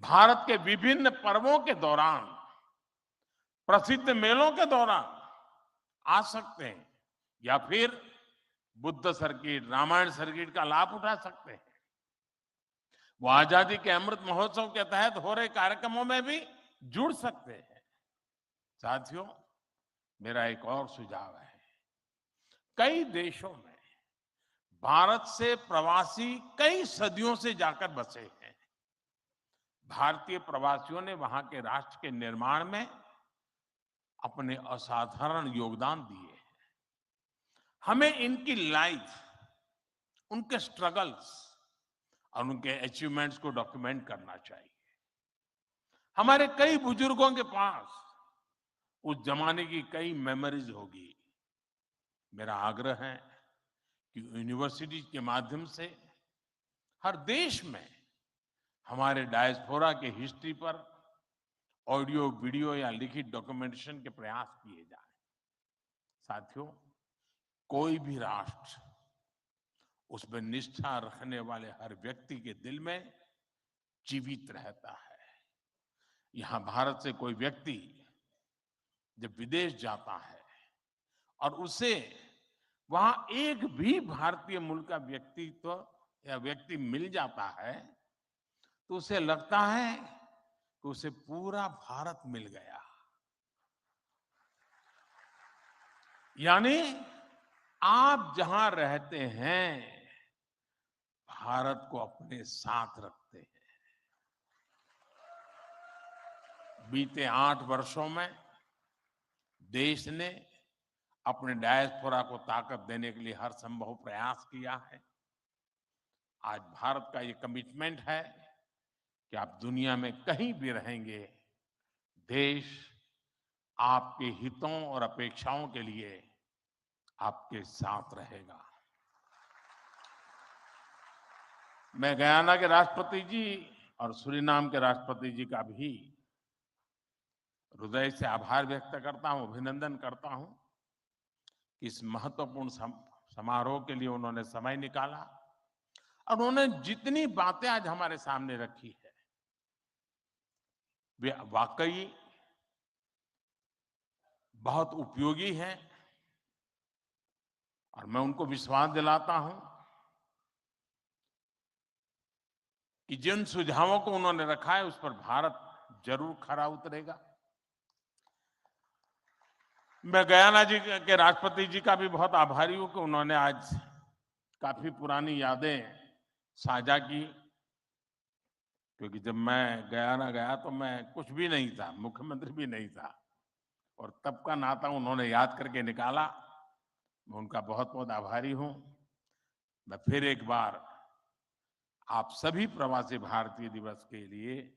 भारत के विभिन्न पर्वों के दौरान, प्रसिद्ध मेलों के दौरान आ सकते हैं या फिर बुद्ध सर्किट, रामायण सर्किट का लाभ उठा सकते हैं। वो आजादी के अमृत महोत्सव के तहत हो रहे कार्यक्रमों में भी जुड़ सकते हैं। साथियों, मेरा एक और सुझाव है। कई देशों में भारत से प्रवासी कई सदियों से जाकर बसे हैं। भारतीय प्रवासियों ने वहां के राष्ट्र के निर्माण में अपने असाधारण योगदान दिए हैं। हमें इनकी लाइफ, उनके स्ट्रगल्स और उनके अचीवमेंट्स को डॉक्यूमेंट करना चाहिए। हमारे कई बुजुर्गों के पास उस जमाने की कई मेमोरीज होगी। मेरा आग्रह है कि यूनिवर्सिटी के माध्यम से हर देश में हमारे डायस्पोरा के हिस्ट्री पर ऑडियो, वीडियो या लिखित डॉक्यूमेंटेशन के प्रयास किए जाएं। साथियों, कोई भी राष्ट्र उसमें निष्ठा रखने वाले हर व्यक्ति के दिल में जीवित रहता है। यहां भारत से कोई व्यक्ति जब विदेश जाता है और उसे वहां एक भी भारतीय मूल का व्यक्तित्व या व्यक्ति मिल जाता है, तो उसे लगता है कि उसे पूरा भारत मिल गया। यानी आप जहां रहते हैं, भारत को अपने साथ रखते हैं। बीते 8 वर्षों में देश ने अपने डायस्पोरा को ताकत देने के लिए हर संभव प्रयास किया है। आज भारत का ये कमिटमेंट है कि आप दुनिया में कहीं भी रहेंगे, देश आपके हितों और अपेक्षाओं के लिए आपके साथ रहेगा। मैं गयाना के राष्ट्रपति जी और सूरीनाम के राष्ट्रपति जी का भी हृदय से आभार व्यक्त करता हूं, अभिनंदन करता हूं कि इस महत्वपूर्ण समारोह के लिए उन्होंने समय निकाला और उन्होंने जितनी बातें आज हमारे सामने रखी है, वे वाकई बहुत उपयोगी हैं। और मैं उनको विश्वास दिलाता हूं कि जिन सुझावों को उन्होंने रखा है, उस पर भारत जरूर खरा उतरेगा। मैं गयाना जी के राष्ट्रपति जी का भी बहुत आभारी हूं कि उन्होंने आज काफी पुरानी यादें साझा की। क्योंकि जब मैं गया ना गया तो मैं कुछ भी नहीं था, मुख्यमंत्री भी नहीं था, और तब का नाता उन्होंने याद करके निकाला। मैं उनका बहुत बहुत आभारी हूं। मैं फिर एक बार आप सभी प्रवासी भारतीय दिवस के लिए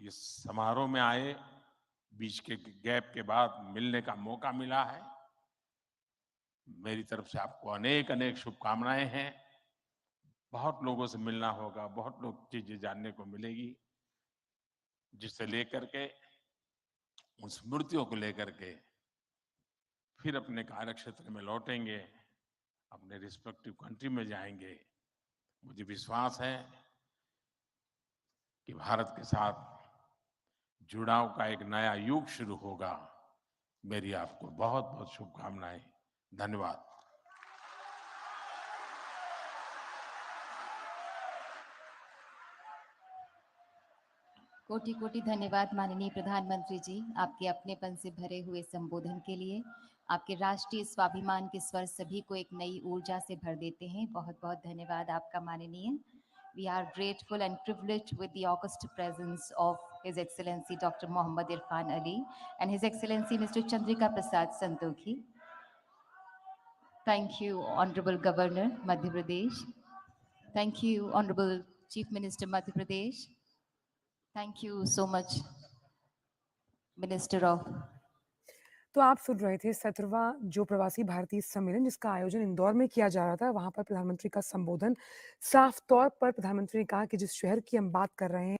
इस समारोह में आए, बीच के गैप के बाद मिलने का मौका मिला है। मेरी तरफ से आपको अनेक अनेक शुभकामनाएं हैं। बहुत लोगों से मिलना होगा, बहुत लोग चीजें जानने को मिलेगी, जिसे लेकर के, उन स्मृतियों को लेकर के फिर अपने कार्य क्षेत्र में लौटेंगे, अपने रिस्पेक्टिव कंट्री में जाएंगे। मुझे विश्वास है कि भारत के साथ जुड़ाव का एक नया युग शुरू होगा। मेरी आपको बहुत बहुत शुभकामनाएं। धन्यवाद। कोटि कोटि धन्यवाद माननीय प्रधानमंत्री जी, आपके अपनेपन से भरे हुए संबोधन के लिए। आपके राष्ट्रीय स्वाभिमान के स्वर सभी को एक नई ऊर्जा से भर देते हैं। बहुत बहुत धन्यवाद आपका माननीय। We are grateful and privileged with the august presence of His Excellency Dr. Mohammad Irfan Ali and His Excellency Mr. Chandrika Prasad Santokhi. Thank you, Honorable Governor, Madhya Pradesh. Thank you, Honorable Chief Minister, Madhya Pradesh. Thank you so much, Minister of. तो आप सुन रहे थे 17वां जो प्रवासी भारतीय सम्मेलन, जिसका आयोजन इंदौर में किया जा रहा था। वहां पर प्रधानमंत्री का संबोधन। साफ तौर पर प्रधानमंत्री ने कहा कि जिस शहर की हम बात कर रहे हैं